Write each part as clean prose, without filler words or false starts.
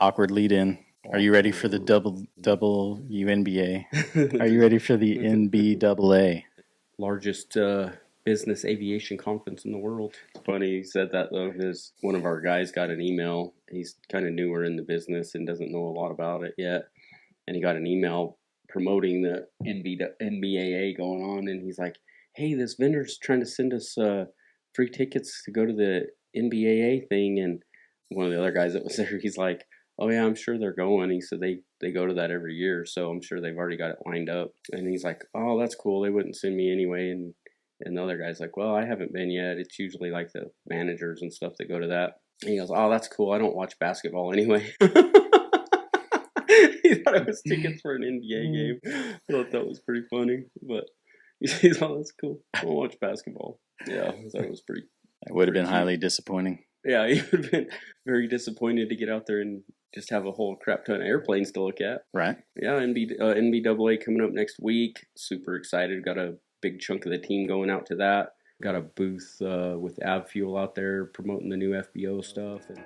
Awkward lead in. Are you ready for the WNBA? Are you ready for the NBAA? Largest business aviation conference in the world. Funny you said that though, because one of our guys got an email. He's kind of newer in the business and doesn't know a lot about it yet. And he got an email promoting the NBAA going on. And he's like, hey, this vendor's trying to send us free tickets to go to the NBAA thing. And one of the other guys that was there, he's like, oh yeah, I'm sure they're going. He said they go to that every year, so I'm sure they've already got it lined up. And he's like, oh, that's cool. They wouldn't send me anyway. And the other guy's like, well, I haven't been yet. It's usually like the managers and stuff that go to that. And he goes, oh, that's cool. I don't watch basketball anyway. He thought it was tickets for an NBA game. I thought that was pretty funny. But he's oh, that's cool. I don't watch basketball. Yeah, I thought it was pretty. It would have been highly disappointing. Yeah, he would have been very disappointed to get out there and just have a whole crap ton of airplanes to look at. Right. Yeah, NBAA coming up next week. Super excited. Got a big chunk of the team going out to that. Got a booth with AvFuel out there promoting the new FBO stuff. And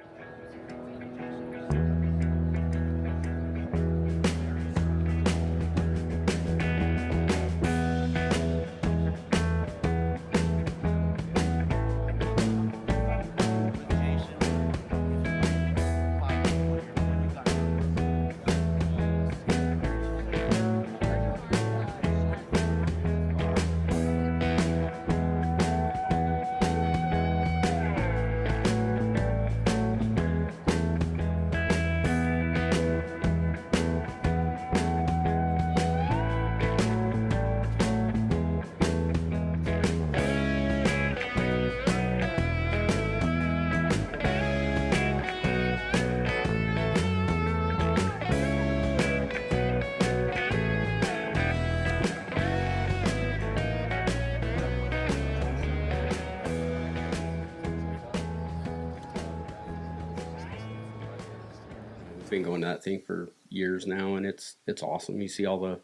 been going to that thing for years now, and it's awesome. You see all the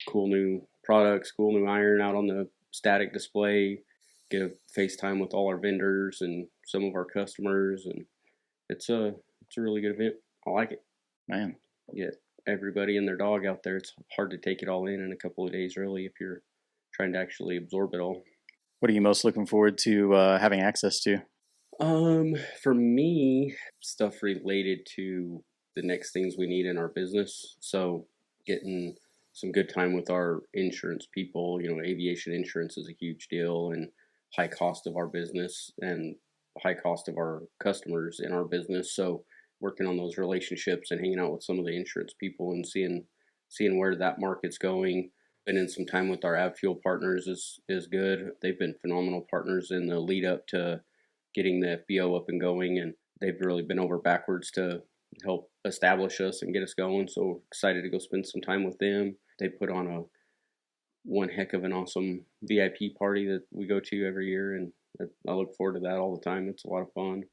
cool new products, cool new iron out on the static display. Get a FaceTime with all our vendors and some of our customers, and it's a really good event. I like it. Man, Get everybody and their dog out there. It's hard to take it all in a couple of days, really, if you're trying to actually absorb it all. what are you most looking forward to having access to? For me, stuff related to the next things we need in our business. So getting some good time with our insurance people. You know, aviation insurance is a huge deal, and high cost of our business and high cost of our customers in our business. So working on those relationships and hanging out with some of the insurance people and seeing where that market's going. Spending some time with our AvFuel partners is good. They've been phenomenal partners in the lead up to getting the FBO up and going, and they've really been over backwards to help establish us and get us going. So we're excited to go spend some time with them. They put on one heck of an awesome VIP party that we go to every year, and I look forward to that all the time. It's a lot of fun.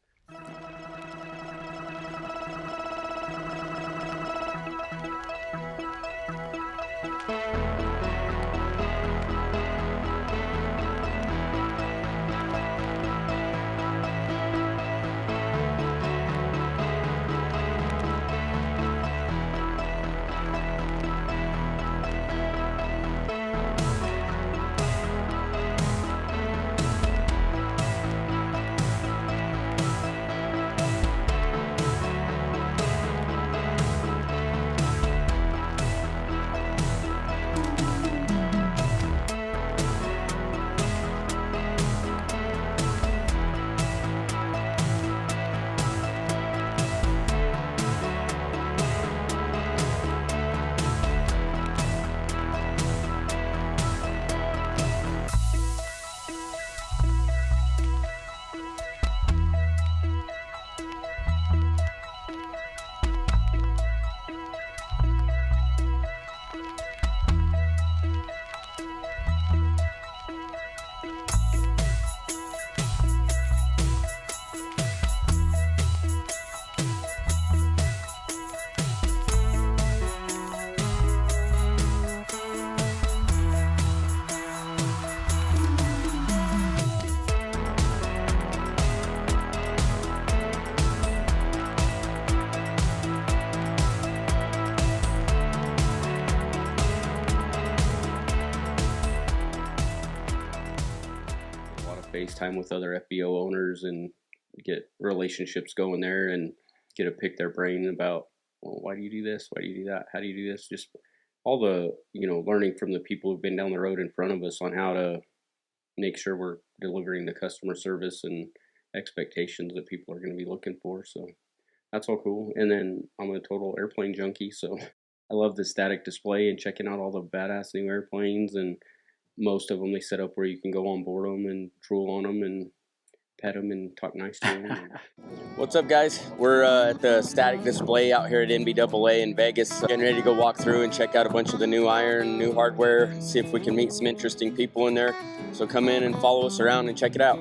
FaceTime with other FBO owners and get relationships going there and get to pick their brain about, well, why do you do this? Why do you do that? How do you do this? Just all the, learning from the people who've been down the road in front of us on how to make sure we're delivering the customer service and expectations that people are going to be looking for. So that's all cool. And then I'm a total airplane junkie, so I love the static display and checking out all the badass new airplanes. And most of them they set up where you can go on board them and drool on them and pet them and talk nice to them. What's up, guys? We're at the static display out here at NBAA in Vegas. Getting ready to go walk through and check out a bunch of the new iron, new hardware, see if we can meet some interesting people in there. So come in and follow us around and check it out.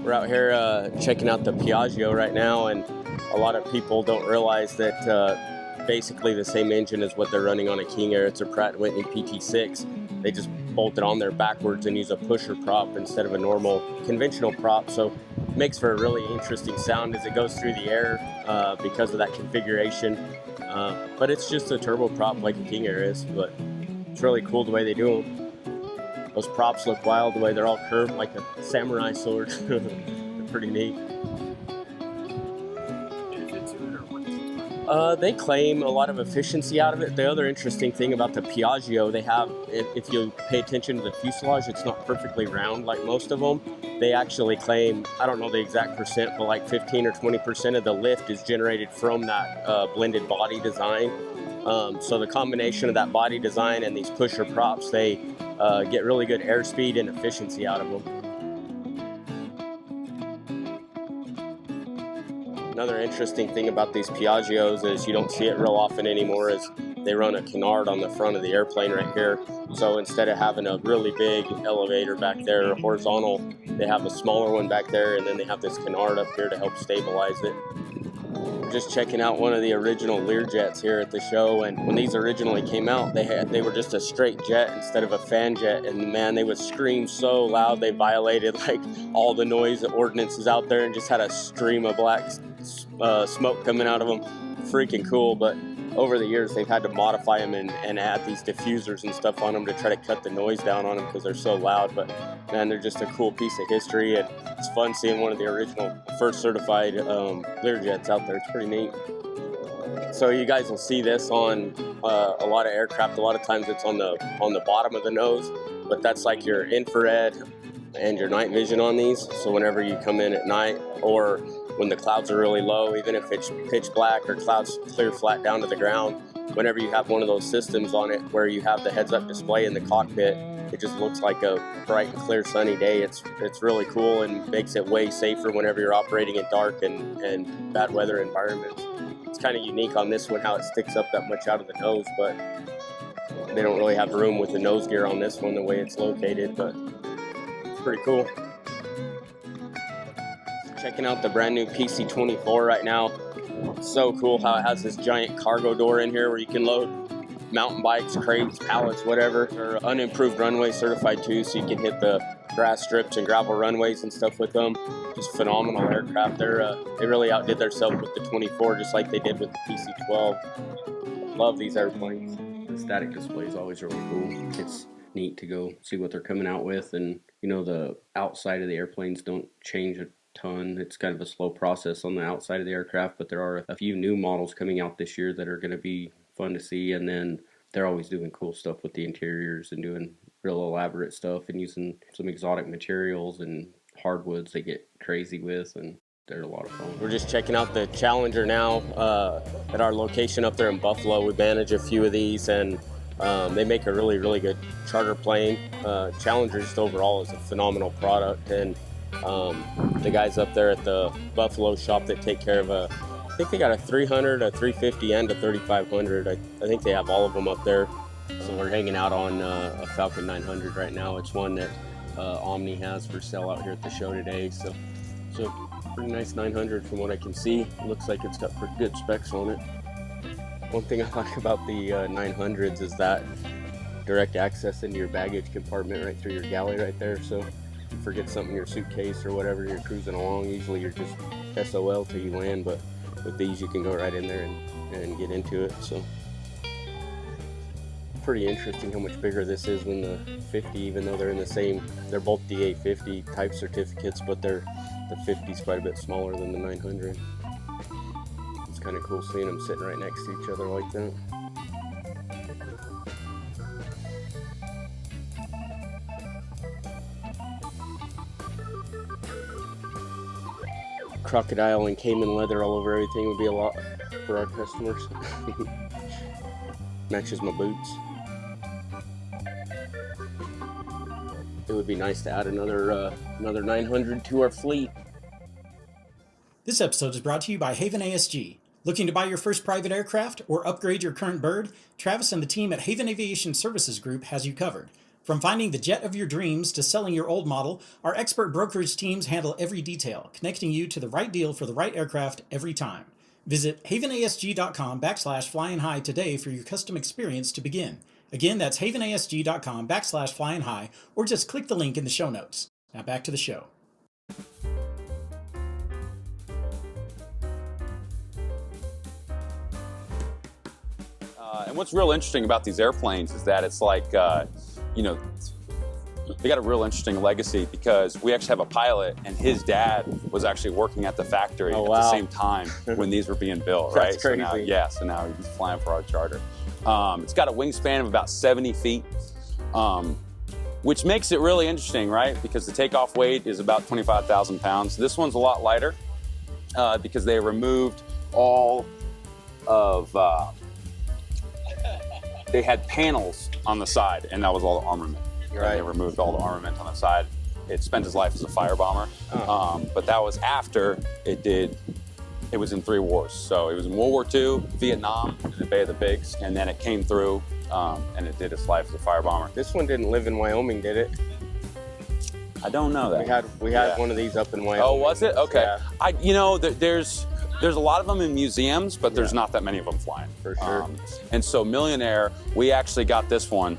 We're out here checking out the Piaggio right now, and a lot of people don't realize that basically the same engine as what they're running on a King Air. It's a Pratt & Whitney PT6. They just bolt it on there backwards and use a pusher prop instead of a normal conventional prop. So it makes for a really interesting sound as it goes through the air because of that configuration. But it's just a turboprop like a King Air is, but it's really cool the way they do them. Those props look wild the way they're all curved like a samurai sword. They're pretty neat. They claim a lot of efficiency out of it. The other interesting thing about the Piaggio, they have, if you pay attention to the fuselage, it's not perfectly round like most of them. They actually claim, I don't know the exact percent, but like 15 or 20% of the lift is generated from that blended body design. So the combination of that body design and these pusher props, they get really good airspeed and efficiency out of them. Another interesting thing about these Piaggios is you don't see it real often anymore is they run a canard on the front of the airplane right here. So instead of having a really big elevator back there horizontal, they have a smaller one back there, and then they have this canard up here to help stabilize it. We're just checking out one of the original Learjets here at the show, and when these originally came out, they were just a straight jet instead of a fan jet, and man, they would scream so loud they violated like all the noise ordinances out there and just had a stream of black smoke coming out of them. Freaking cool. But over the years they've had to modify them and add these diffusers and stuff on them to try to cut the noise down on them because they're so loud. But man, they're just a cool piece of history, and it's fun seeing one of the original first certified Learjets out there. It's pretty neat. So you guys will see this on a lot of aircraft. A lot of times it's on the bottom of the nose, but that's like your infrared and your night vision on these. So whenever you come in at night, or when the clouds are really low, even if it's pitch black or clouds clear flat down to the ground, whenever you have one of those systems on it where you have the heads-up display in the cockpit, it just looks like a bright and clear sunny day. It's really cool and makes it way safer whenever you're operating in dark and bad weather environments. It's kind of unique on this one how it sticks up that much out of the nose, but they don't really have room with the nose gear on this one the way it's located, but it's pretty cool. Checking out the brand new PC-24 right now. It's so cool how it has this giant cargo door in here where you can load mountain bikes, crates, pallets, whatever. They're unimproved runway certified too, so you can hit the grass strips and gravel runways and stuff with them. Just phenomenal aircraft. They really outdid themselves with the 24 just like they did with the PC-12. Love these airplanes. The static display is always really cool. It's neat to go see what they're coming out with, and the outside of the airplanes don't change a ton. It's kind of a slow process on the outside of the aircraft, but there are a few new models coming out this year that are going to be fun to see. And then they're always doing cool stuff with the interiors and doing real elaborate stuff and using some exotic materials and hardwoods they get crazy with, and they're a lot of fun. We're just checking out the Challenger now at our location up there in Buffalo. We manage a few of these, and they make a really, really good charter plane. Challenger just overall is a phenomenal product, and the guys up there at the Buffalo shop that take care of I think they got a 300, a 350, and a 3500. I think they have all of them up there. So we're hanging out on a Falcon 900 right now. It's one that Omni has for sale out here at the show today. So it's a pretty nice 900 from what I can see. It looks like it's got pretty good specs on it. One thing I like about the 900s is that direct access into your baggage compartment right through your galley right there. So if you forget something in your suitcase or whatever, you're cruising along, usually you're just SOL till you land, but with these you can go right in there and get into it. So pretty interesting how much bigger this is than the 50, even though they're in the same, they're both DA50 type certificates, but the 50 is quite a bit smaller than the 900. It's kind of cool seeing them sitting right next to each other like that. Crocodile and caiman leather all over everything would be a lot for our customers. Matches my boots. It would be nice to add another 900 to our fleet. This episode is brought to you by Haven ASG. Looking to buy your first private aircraft or upgrade your current bird? Travis and the team at Haven Aviation Services Group has you covered. From finding the jet of your dreams to selling your old model, our expert brokerage teams handle every detail, connecting you to the right deal for the right aircraft every time. Visit havenasg.com/flyinghigh today for your custom experience to begin. Again, that's havenasg.com/flyinghigh, or just click the link in the show notes. Now back to the show. And what's real interesting about these airplanes is that it's like, they got a real interesting legacy because we actually have a pilot and his dad was actually working at the factory at the same time when these were being built, right? That's crazy. So now he's flying for our charter. It's got a wingspan of about 70 feet, which makes it really interesting, right? Because the takeoff weight is about 25,000 pounds. This one's a lot lighter because they removed all of, they had panels on the side and that was all the armament. Right. They removed all the armament on the side. It spent his life as a fire bomber, but that was after it was in 3 wars. So it was in World War II, Vietnam, and the Bay of the Pigs, and then it came through and it did its life as a fire bomber. This one didn't live in Wyoming, did it? I don't know that. We had one of these up in Wyoming. Oh, was it? Okay. Yeah. There's a lot of them in museums, but there's not that many of them flying. For sure. And so Millionaire, we actually got this one.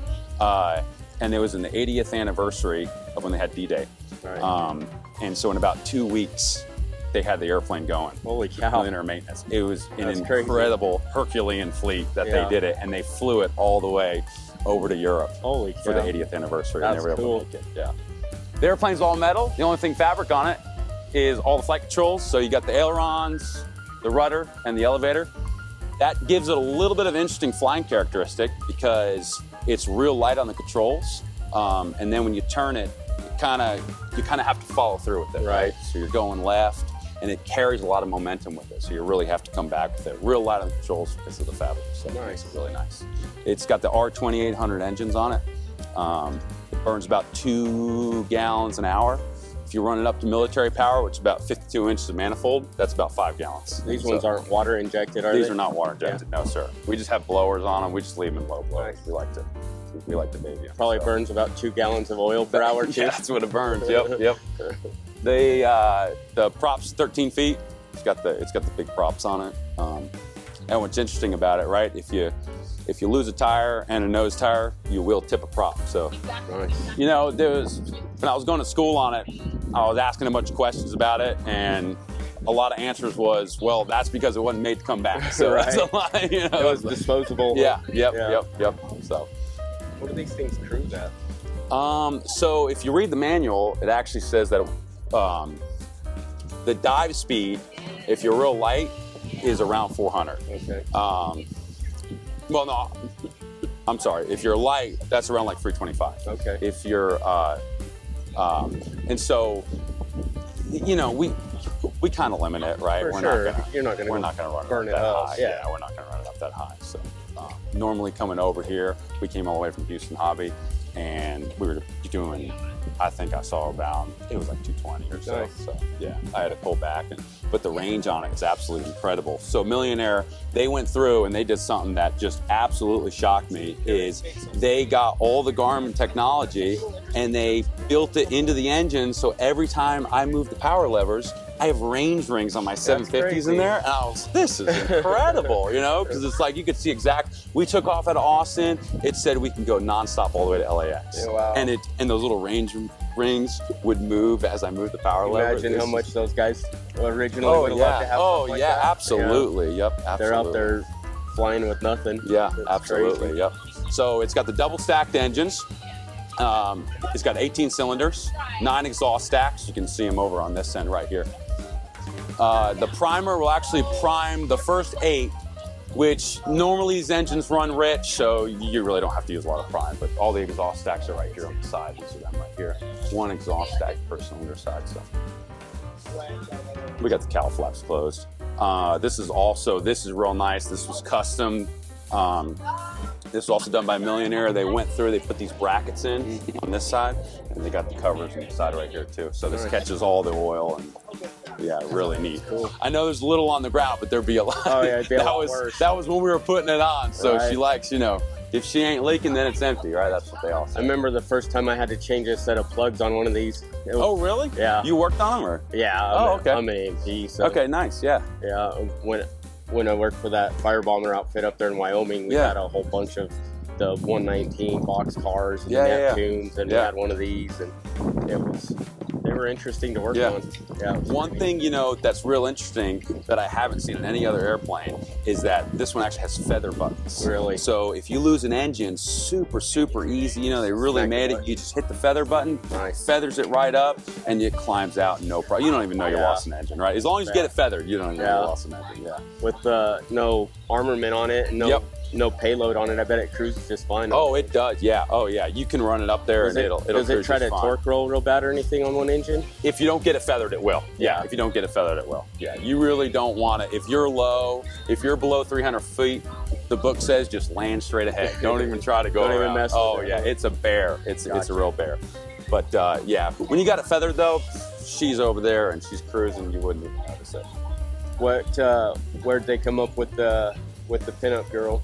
And it was in the 80th anniversary of when they had D-Day. Right. And so in about 2 weeks, they had the airplane going. Holy cow. Millionaire maintenance. It was That's an crazy. Incredible Herculean fleet that they did it, and they flew it all the way over to Europe Holy cow. for the 80th anniversary. That's and they were able cool. to make it. Yeah. The airplane's all metal. The only thing fabric on it is all the flight controls. So you got the ailerons, the rudder, and the elevator. That gives it a little bit of interesting flying characteristic because it's real light on the controls. And then when you turn it, you kind of have to follow through with it, right? So you're going left, and it carries a lot of momentum with it. So you really have to come back with it. Real light on the controls because of the fabric. So it makes it really nice. It's got the R2800 engines on it. It burns about 2 gallons an hour. If you run it up to military power, which is about 52 inches of manifold, that's about 5 gallons. These ones aren't water injected, are they? These are not water injected, no sir. We just have blowers on them. We just leave them in low blow. Nice. We like the baby. Probably burns about 2 gallons of oil per hour too. Yeah, that's what it burns. Yep. The prop's 13 feet. It's got the big props on it. And what's interesting about it, right? If you lose a tire and a nose tire, you will tip a prop. So, Nice. when I was going to school on it, I was asking a bunch of questions about it, and a lot of answers was, well, that's because it wasn't made to come back. So Right. that's a lot. It was disposable. Yeah. Yep. Yeah. So. What do these things cruise at? So if you read the manual, it actually says that the dive speed, if you're real light, is around 400. Okay. Well, no, I'm sorry. If you're light, that's around like 325. Okay. If you're, and so, we kind of limit it, right? For We're sure. not You're not gonna run it burn up it that up. high. Yeah. We're not gonna run it up that high. So normally coming over here, we came all the way from Houston Hobby, and we were doing, I think I saw about, it was like 220 or so. Nice. So yeah, I had to pull back, but the range on it is absolutely incredible. So Millionaire, they went through and they did something that just absolutely shocked me, is they got all the Garmin technology and they built it into the engine, so every time I move the power levers, I have range rings on my 750s in there, and I was, this is incredible, because it's like you could see we took off out of Austin, it said we can go nonstop all the way to LAX. Yeah, wow. And those little range rings would move as I moved the power lever. Imagine how much those guys originally would have loved to have. Oh, like yeah, that. absolutely. Yeah. Yep, absolutely. They're out there flying with nothing. Yeah, That's absolutely. crazy. Yep. So it's got the double stacked engines. It's got 18 cylinders, 9 exhaust stacks. You can see them over on this end right here. The primer will actually prime the first 8, which normally these engines run rich, so you really don't have to use a lot of prime, but all the exhaust stacks are right here on the side. These are them right here. 1 exhaust stack per cylinder side. So we got the cowl flaps closed. This is real nice. This was custom. This was also done by Millionaire. They went through, they put these brackets in on this side, and they got the covers on the side right here too. So this catches all the oil, and yeah, really neat. Cool. I know there's a little on the ground, but there'd be a lot. Oh yeah, it'd be a lot worse. That was when we were putting it on. So Right. she likes, if she ain't leaking, then it's empty, right? That's what they all I say. remember the first time I had to change a set of plugs on one of these. It was- Oh, really? Yeah. You worked on them, or? Yeah. Okay. I'm an AMP. So, Okay, nice. Yeah. Yeah. When I worked for that fire bomber outfit up there in Wyoming, we Yeah. had a whole bunch of the 119 box cars and Yeah, the yeah, yeah. Neptunes, and we Yeah. had one of these, and they were interesting to work Yeah. on. Yeah. it was One pretty thing, that's real interesting that I haven't seen in any other airplane is that this one actually has feather buttons. Really? So if you lose an engine, super, super easy. They really Smack made the it. button. You just hit the feather button, Nice. feathers it right up, and it climbs out, no problem. You don't even know you Yeah. lost an engine, right? As long as you Yeah. get it feathered, you don't even know Yeah. you lost an engine. Yeah. With no armament on it and Yep. no payload on it, I bet it cruises just fine. Oh, it does. Yeah. Oh, yeah. You can run it up there, Does and it, it'll does it cruise try just to fine. torque roll real bad or anything on one engine? If you don't get it feathered, it will. Yeah. If you don't get it feathered, it will. Yeah. You really don't want to. If you're below 300 feet, the book says just land straight ahead. Don't even try to go Don't even around. mess with Oh, it. yeah. It's a bear. It's a Gotcha. real bear. But yeah, when you got it feathered though, she's over there and she's cruising. You wouldn't even notice it. Where'd they come up with the pinup girl?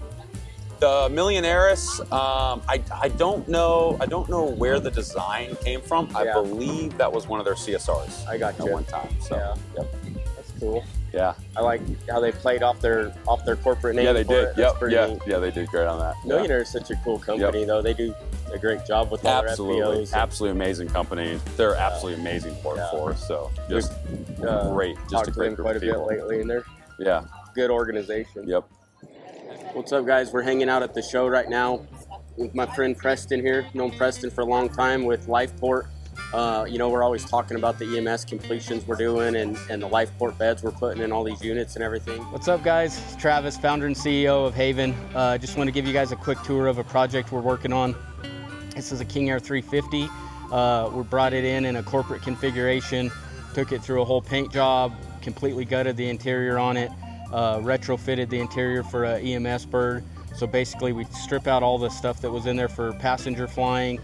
The Millionairis, I don't know. I don't know where the design came from. I Yeah. believe that was one of their CSRs. I got at you. one time. So Yeah. yep. That's cool. Yeah. I like how they played off their corporate name. Yeah, they for did. it. That's Yep. pretty Yeah. neat. Yeah, they did great on that. Yeah. Millionaire is such a cool company, though. They do a great job with all Absolutely, their FBOs. absolutely amazing company. They're absolutely amazing port Yeah. for us. So just great, just Talked a to great them group quite a of bit people. lately, and they're Yeah. good organization. Yep. What's up, guys? We're hanging out at the show right now with my friend Preston here. Known Preston for a long time with LifePort. We're always talking about the EMS completions we're doing and the LifePort beds we're putting in all these units and everything. What's up, guys? It's Travis, founder and CEO of Haven. Just want to give you guys a quick tour of a project we're working on. This is a King Air 350. We brought it in a corporate configuration, took it through a whole paint job, completely gutted the interior on it, retrofitted the interior for a EMS bird. So basically, we strip out all the stuff that was in there for passenger flying,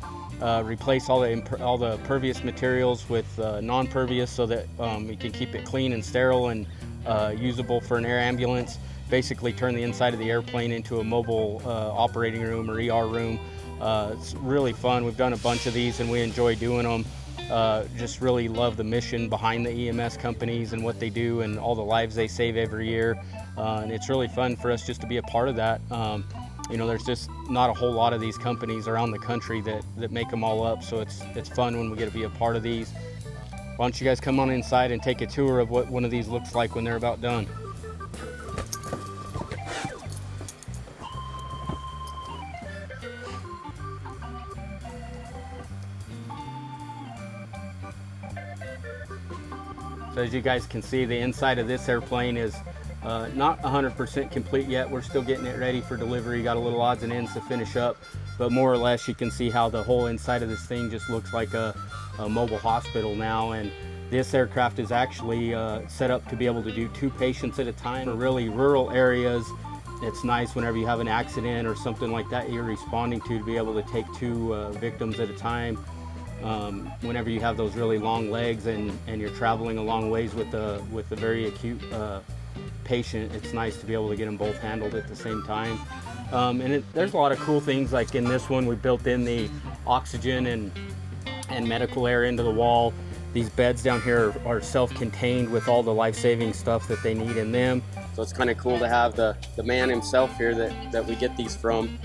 replace all the pervious materials with non-pervious so that we can keep it clean and sterile and usable for an air ambulance. Basically turn the inside of the airplane into a mobile operating room or ER room. It's really fun. We've done a bunch of these and we enjoy doing them. Just really love the mission behind the EMS companies and what they do and all the lives they save every year. And it's really fun for us just to be a part of that. There's just not a whole lot of these companies around the country that make them all up. So it's fun when we get to be a part of these. Why don't you guys come on inside and take a tour of what one of these looks like when they're about done. So as you guys can see, the inside of this airplane is not 100% complete yet. We're still getting it ready for delivery. Got a little odds and ends to finish up, but more or less you can see how the whole inside of this thing just looks like a mobile hospital now. And this aircraft is actually set up to be able to do 2 patients at a time. For really rural areas, it's nice whenever you have an accident or something like that you're responding to be able to take 2 victims at a time. Whenever you have those really long legs and you're traveling a long ways with a very acute patient, it's nice to be able to get them both handled at the same time. There's a lot of cool things, like in this one we built in the oxygen and medical air into the wall. These beds down here are self-contained with all the life-saving stuff that they need in them. So it's kind of cool to have the man himself here that we get these from.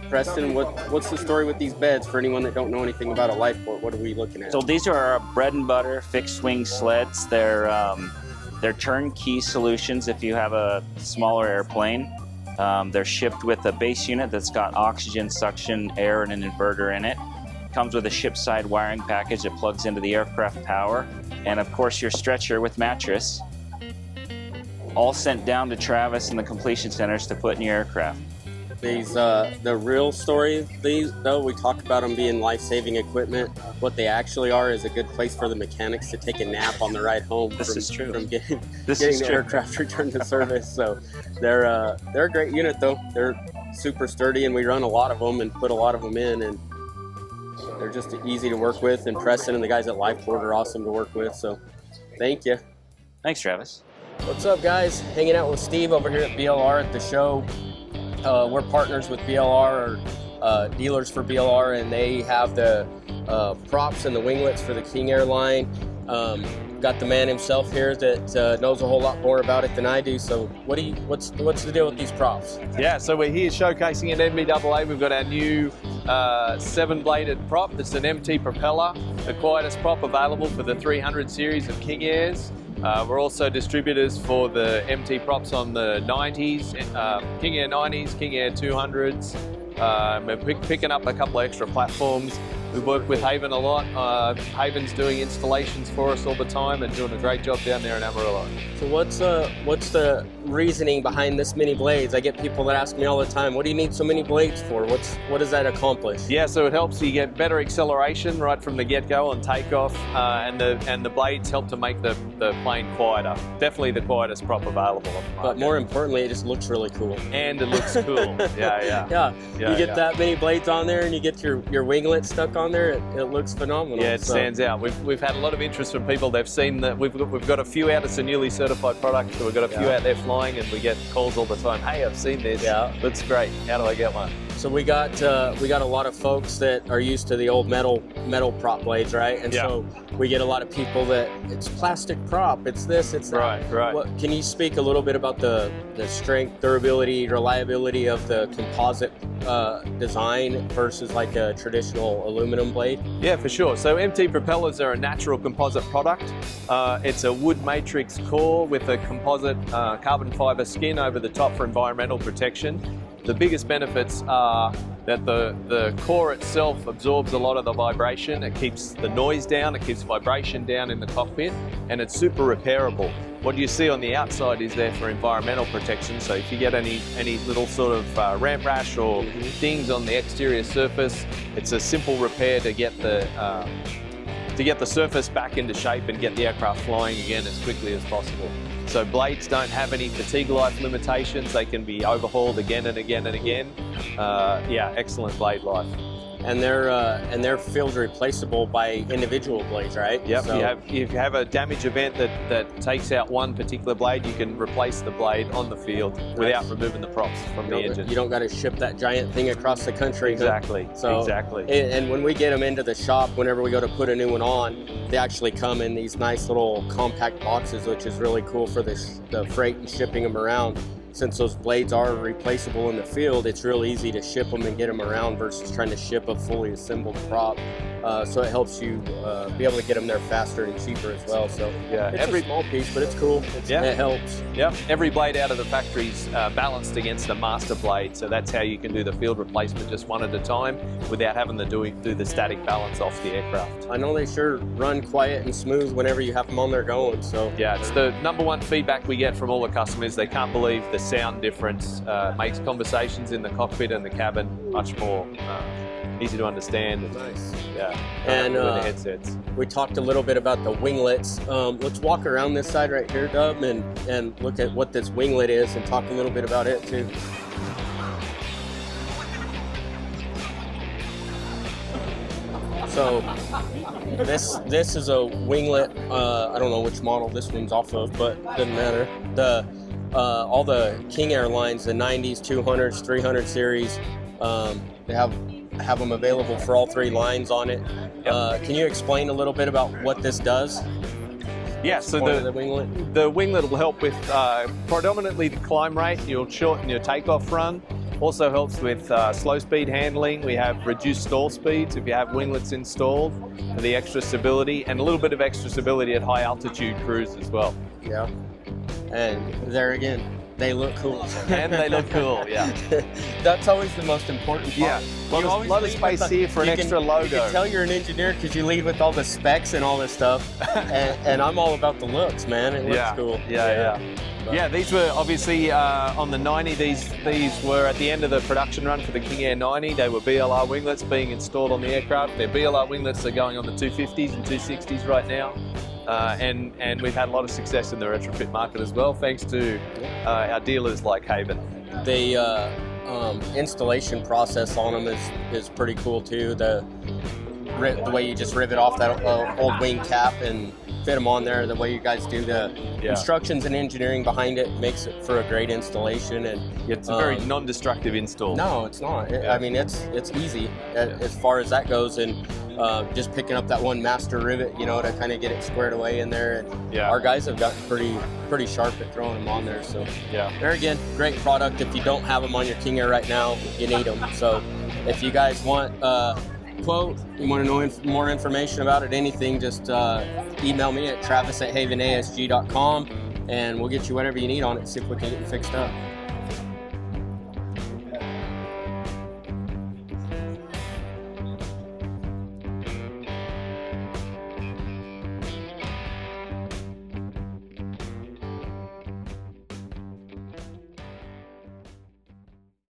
Preston, what's the story with these beds for anyone that don't know anything about a LifePort? What are we looking at? So these are our bread and butter fixed wing sleds. They're turnkey solutions if you have a smaller airplane. They're shipped with a base unit that's got oxygen, suction, air, and an inverter in it. Comes with a ship-side wiring package that plugs into the aircraft power, and of course your stretcher with mattress. All sent down to Travis and the completion centers to put in your aircraft. These, the real story, these though, we talk about them being life-saving equipment. What they actually are is a good place for the mechanics to take a nap on the ride home This is true. from getting This the is true. aircraft returned to service. So they're a great unit though. They're super sturdy, and we run a lot of them and put a lot of them in, and they're just easy to work with. And Preston and the guys at Lifeport are awesome to work with. So thank you. Thanks, Travis. What's up, guys? Hanging out with Steve over here at BLR at the show. We're partners with BLR, or dealers for BLR, and they have the props and the winglets for the King Air line. Got the man himself here that knows a whole lot more about it than I do. So what's the deal with these props? Yeah, so we're here showcasing at NBAA. We've got our new 7-bladed prop. It's an MT propeller, the quietest prop available for the 300 series of King Airs. We're also distributors for the MT props on the 90s, King Air 90s, King Air 200s. We're picking up a couple of extra platforms. We work with Haven a lot. Haven's doing installations for us all the time and doing a great job down there in Amarillo. So what's the reasoning behind this many blades? I get people that ask me all the time, what do you need so many blades for? What does that accomplish? Yeah, so it helps you get better acceleration right from the get-go on takeoff, and the blades help to make the plane quieter. Definitely the quietest prop available on the market. But more importantly, it just looks really cool. And it looks cool. Yeah. You get that many blades on there, and you get your winglet stuck on there. It looks phenomenal. Yeah, it stands out. We've had a lot of interest from people. They've seen that we've got a few out. It's a newly certified product, so we've got a few out there flying, and we get calls all the time. Hey, I've seen this. Yeah, looks great. How do I get one? So we got a lot of folks that are used to the old metal prop blades, right? And so we get a lot of people that it's plastic prop, it's this, it's that. Right. Can you speak a little bit about the strength, durability, reliability of the composite design versus like a traditional aluminum blade? Yeah, for sure. So MT propellers are a natural composite product. It's a wood matrix core with a composite carbon fiber skin over the top for environmental protection. The biggest benefits are that the core itself absorbs a lot of the vibration. It keeps the noise down, it keeps vibration down in the cockpit, and it's super repairable. What you see on the outside is there for environmental protection, so if you get any little sort of ramp rash or dings on the exterior surface, it's a simple repair to get the surface back into shape and get the aircraft flying again as quickly as possible. So blades don't have any fatigue life limitations. They can be overhauled again and again and again. Excellent blade life. And they're field replaceable by individual blades, right? Yep. So, if you have a damage event that takes out one particular blade, you can replace the blade on the field without removing the props from the engine. You don't got to ship that giant thing across the country. Exactly. So, exactly. And when we get them into the shop, whenever we go to put a new one on, they actually come in these nice little compact boxes, which is really cool for the freight and shipping them around. Since those blades are replaceable in the field, it's real easy to ship them and get them around versus trying to ship a fully assembled prop. So it helps you be able to get them there faster and cheaper as well. So it's a small piece, but it's cool. It helps. Yeah, every blade out of the factory is balanced against a master blade, so that's how you can do the field replacement just one at a time without having to do the static balance off the aircraft. I know they sure run quiet and smooth whenever you have them on there going. So yeah, it's the number one feedback we get from all the customers. They can't believe the sound difference. Makes conversations in the cockpit and the cabin much more easy to understand. Nice. Yeah. And with the headsets. We talked a little bit about the winglets. Let's walk around this side right here, Dub, and look at what this winglet is and talk a little bit about it too. So this is a winglet. I don't know which model this one's off of, but doesn't matter. All the King Airlines, the 90s, 200s, 300 series, they have them available for all three lines on it. Can you explain a little bit about what this does? Yeah, so the winglet? The winglet will help with predominantly the climb rate. You'll shorten your takeoff run. Also helps with slow speed handling. We have reduced stall speeds if you have winglets installed for the extra stability, and a little bit of extra stability at high altitude cruise as well. Yeah. And there again, they look cool. And they look cool, yeah. That's always the most important part. Yeah. Lot of space here for an extra logo. You can tell you're an engineer because you lead with all the specs and all this stuff. and I'm all about the looks, man. It looks cool. Yeah, these were obviously on the 90. These were at the end of the production run for the King Air 90. They were BLR winglets being installed on the aircraft. Their BLR winglets are going on the 250s and 260s right now. And we've had a lot of success in the retrofit market as well, thanks to our dealers like Haven. The installation process on them is pretty cool too. The way you just rivet off that old wing cap and fit them on there, the way you guys do the instructions and engineering behind it makes it for a great installation. And it's a very non-destructive install. No, it's not. I mean, it's easy as far as that goes, and just picking up that one master rivet, to kind of get it squared away in there. And our guys have gotten pretty sharp at throwing them on there. So there again, great product. If you don't have them on your King Air right now, you need them. So if you guys want quote, you want to know more information about it, anything, just email me at travis@havenasg.com, and we'll get you whatever you need on it, see if we can get you fixed up.